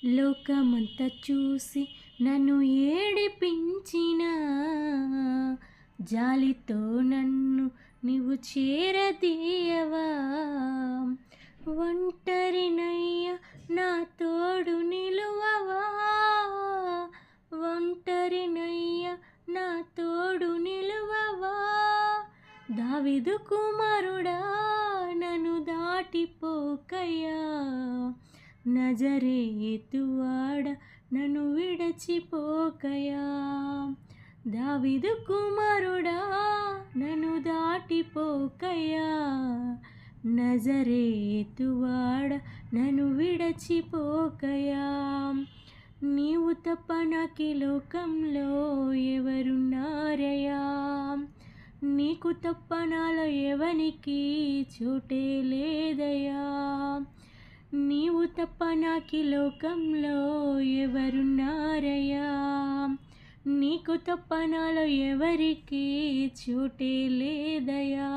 లోకమంతా చూసి నన్ను ఏడిపించిన జాలితో నన్ను నీవు చేరదీయవా. ఒంటరినయ్య నా తోడు నిలువవా, ఒంటరినయ్య నా తోడు నిలువవా. దావీదు కుమారుడా నన్ను దాటిపోకయ్యా, నజరేతువాడ నన్ను విడచిపోకయా. దావీదు కుమారుడా నన్ను దాటిపోకయా, నజరేతువాడ నన్ను విడచిపోకయా. నీవు తప్ప నాకీ లోకంలో ఎవరున్నారయ్యా, నీకు తప్ప నాలో ఎవనికి చోటే లేదయ్యా. నీవు తప్ప నాకీ లోకంలో ఎవరున్నారయ్యా, నీకు తప్ప నాలో ఎవరికి చోటే లేదయ్యా.